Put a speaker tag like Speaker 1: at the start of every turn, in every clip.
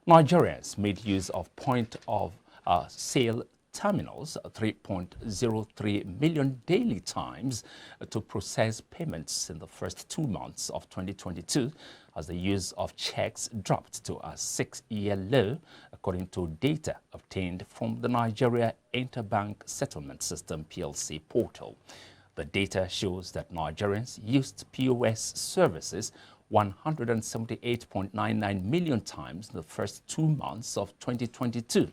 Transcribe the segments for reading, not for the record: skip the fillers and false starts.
Speaker 1: Nigerians made use of point-of-sale terminals 3.03 million daily times to process payments in the first 2 months of 2022, as the use of checks dropped to a 6-year low, according to data obtained from the Nigeria Interbank Settlement System PLC portal. The data shows that Nigerians used POS services 178.99 million times in the first 2 months of 2022,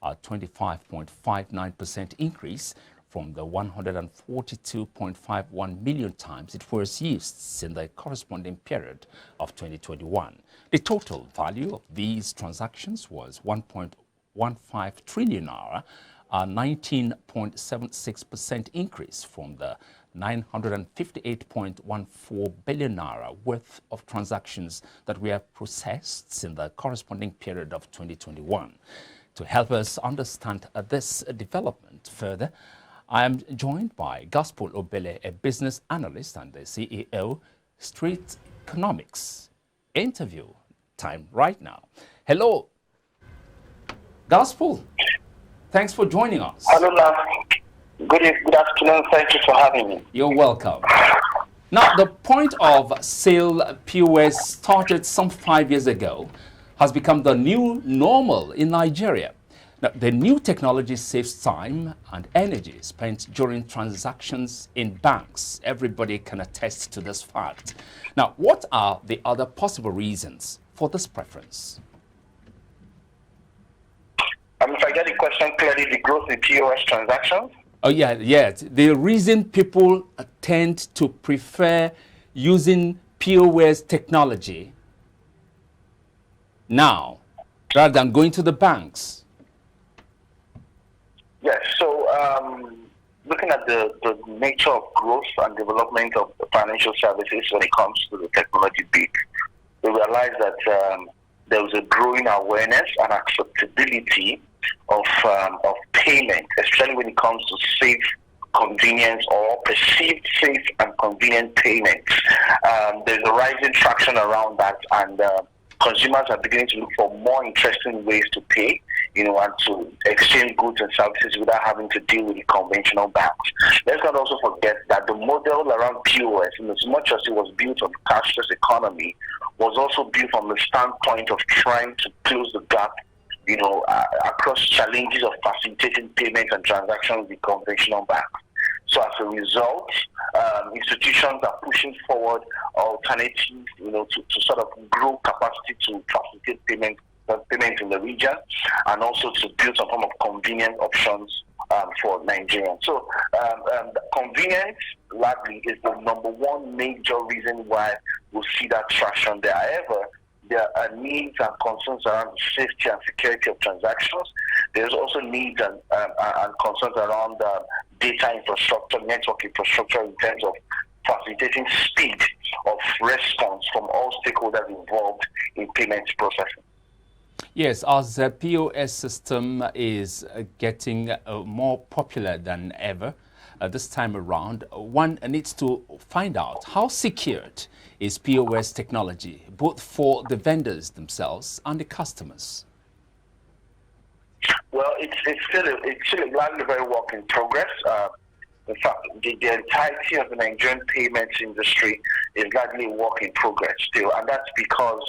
Speaker 1: a 25.59% increase from the 142.51 million times it was used in the corresponding period of 2021. The total value of these transactions was 1.15 trillion naira, a 19.76% increase from the 958.14 billion naira worth of transactions that were processed in the corresponding period of 2021. To help us understand this development further, I am joined by Gospel Obele, a business analyst and the CEO, Street Economics. Interview time right now. Hello, Gospel. Thanks for joining us.
Speaker 2: Hello, good afternoon. Thank you for having me.
Speaker 1: You're welcome. Now, the point of sale POS started some 5 years ago, has become the new normal in Nigeria. Now, the new technology saves time and energy spent during transactions in banks. Everybody can attest to this fact. Now, what are the other possible reasons for this preference?
Speaker 2: If I get the question clearly, the growth in POS transactions?
Speaker 1: Oh, yeah. The reason people tend to prefer using POS technology now rather than going to the banks.
Speaker 2: Yes, so looking at the nature of growth and development of financial services when it comes to the technology bit, we realize that there was a growing awareness and acceptability of payment, especially when it comes to safe, convenience, or perceived safe and convenient payments. There's a rising traction around that, and consumers are beginning to look for more interesting ways to pay, and to exchange goods and services without having to deal with the conventional banks. Let's not also forget that the model around POS, in as much as it was built on cashless economy, was also built from the standpoint of trying to close the gap across challenges of facilitating payments and transactions with conventional banks. So as a result, institutions are pushing forward alternatives, to sort of grow capacity to facilitate payment in the region, and also to build some form of convenient options for Nigerians. So convenience, largely, is the number one major reason why we'll see that traction there. However, there are needs and concerns around the safety and security of transactions. There's also needs and concerns around data infrastructure, network infrastructure, in terms of facilitating speed of response from all stakeholders involved in payments processing.
Speaker 1: Yes, as the POS system is getting more popular than ever this time around, one needs to find out how secured is POS technology, both for the vendors themselves and the customers.
Speaker 2: Well, it's still a very work in progress. In fact, the entirety of the Nigerian payments industry is largely a work in progress still, and that's because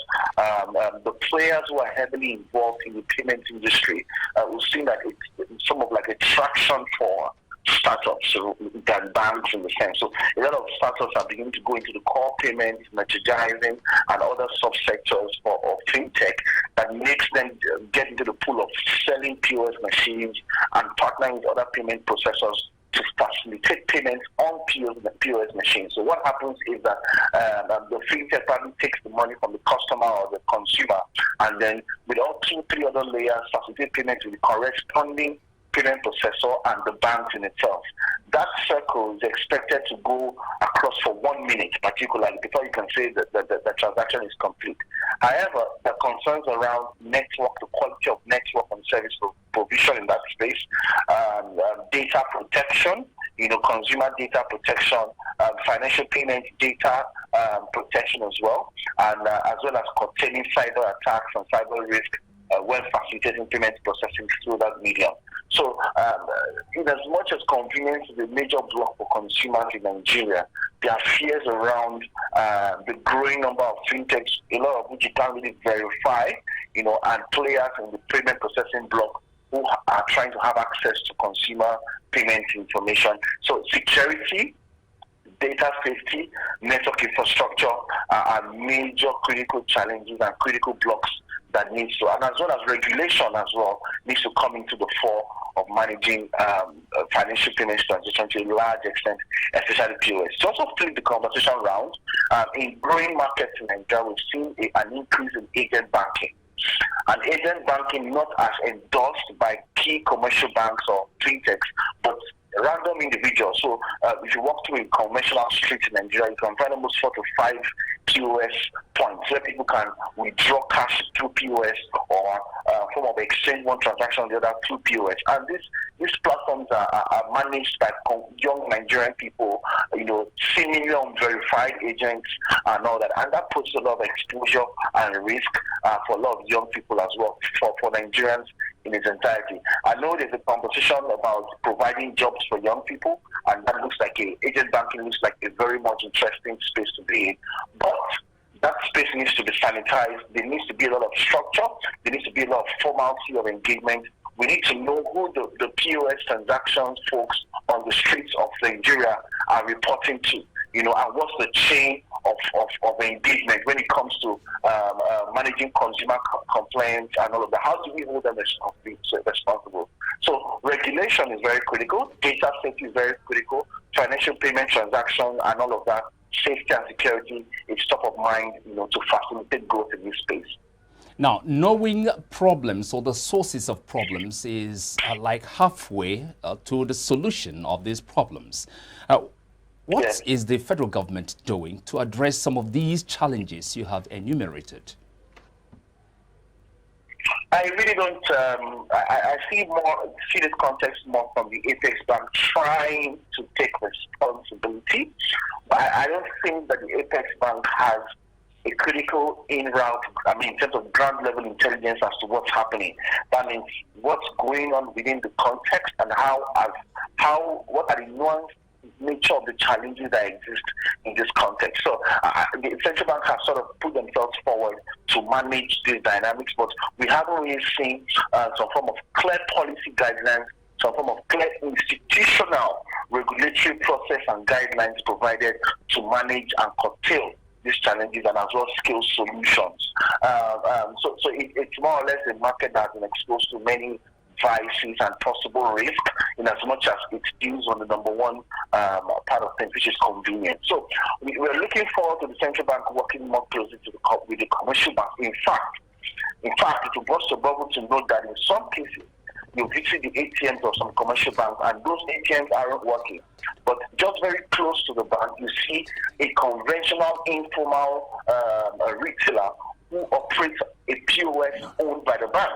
Speaker 2: the players who are heavily involved in the payments industry will see that it's some of like a traction for startups than banks in the sense. So a lot of startups are beginning to go into the core payments, merchandising, and other subsectors of fintech that makes them get into the pool of selling POS machines and partnering with other payment processors to facilitate payments on POS machines. So what happens is that the fintech probably takes the money from the customer or the consumer, and then with all 2-3 other layers, facilitate payments with the corresponding payment processor and the bank in itself. That circle is expected to go across for 1 minute, particularly, before you can say that the transaction is complete. However, the concerns around network, the quality of network and service provision in that space, data protection, consumer data protection, financial payment data protection as well, and as well as containing cyber attacks and cyber risk when facilitating payment processing through that medium. So, in as much as convenience is a major block for consumers in Nigeria, there are fears around the growing number of fintechs, a lot of which you can't really verify, and players in the payment processing block who are trying to have access to consumer payment information. So, security, data safety, network infrastructure are major critical challenges and critical blocks that needs to, and as well as regulation as well, needs to come into the fore of managing financial payments transition to a large extent, especially POS. To also flip the conversation around, in growing markets in Nigeria, we've seen an increase in agent banking. And agent banking not as endorsed by key commercial banks or fintechs, but random individuals. So if you walk through a conventional street in Nigeria, you can find almost 4 to 5 POS points where people can withdraw cash through POS or form of exchange one transaction the other through POS. And these platforms are managed by young Nigerian people, seemingly unverified agents and all that. And that puts a lot of exposure and risk for a lot of young people as well, for Nigerians in its entirety. I know there's a conversation about providing jobs for young people, and that looks like agent banking looks like a very much interesting space to be in. But that space needs to be sanitized. There needs to be a lot of structure. There needs to be a lot of formality of engagement. We need to know who the POS transactions folks on the streets of Nigeria are reporting to, and what's the chain of engagement when it comes to managing consumer complaints and all of that. How do we hold them responsible? So regulation is very critical. Data safety is very critical. Financial payment transaction and all of that. Safety and security is top of mind, to facilitate growth in this space.
Speaker 1: Now, knowing problems or the sources of problems is like halfway to the solution of these problems. What is the federal government doing to address some of these challenges you have enumerated?
Speaker 2: I really don't. I see this context more from the Apex Bank trying to take responsibility. But I don't think that the Apex Bank has a critical in-route, in terms of ground level intelligence as to what's happening. That means what's going on within the context and what are the nuanced nature of the challenges that exist in this context. So the central bank has sort of put themselves forward to manage these dynamics, but we haven't really seen some form of clear policy guidelines, some form of clear institutional regulatory process and guidelines provided to manage and curtail these challenges and as well scale solutions. So it's more or less a market that has been exposed to many vices and possible risk in as much as it deals on the number one part of things, which is convenience. So we're looking forward to the central bank working more closely with the commercial bank. In fact, it will burst a bubble to note that in some cases, you visit the ATMs of some commercial banks and those ATMs aren't working. But just very close to the bank, you see a conventional, informal retailer who operates a POS owned by the bank.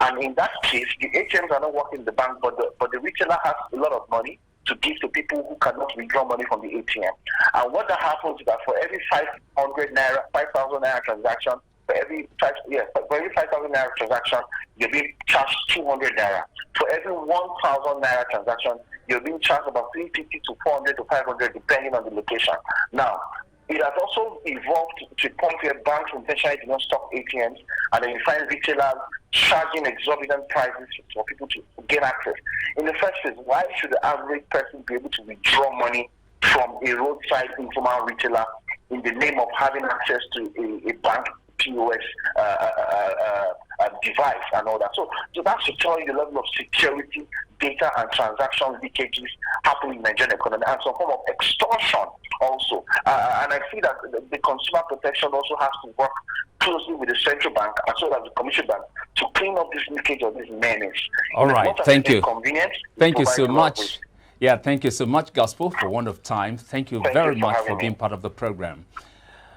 Speaker 2: And in that case, the ATMs are not working in the bank, but the retailer has a lot of money to give to people who cannot withdraw money from the ATM. And what that happens is that for every 5,000 naira transaction, for every 5,000 naira transaction, you're being charged 200 naira. For every 1,000 naira transaction, you're being charged about 350 to 400 to 500, depending on the location. Now, it has also evolved to a point where banks intentionally do not stock ATMs, and then you find retailers charging exorbitant prices for people to get access. In the first place, why should the average person be able to withdraw money from a roadside informal retailer in the name of having access to a bank POS device and all that? So that's to tell you the level of security, data and transaction leakages happening in the Nigerian economy, and some form of extortion also. And I see that the consumer protection also has to work closely with the central bank as well as the commercial bank to clean up this leakage of this menace.
Speaker 1: All right, thank you. Thank you so much.
Speaker 2: Yeah,
Speaker 1: thank you so much, Gospel, for one of time. Thank you very much for being part of the program.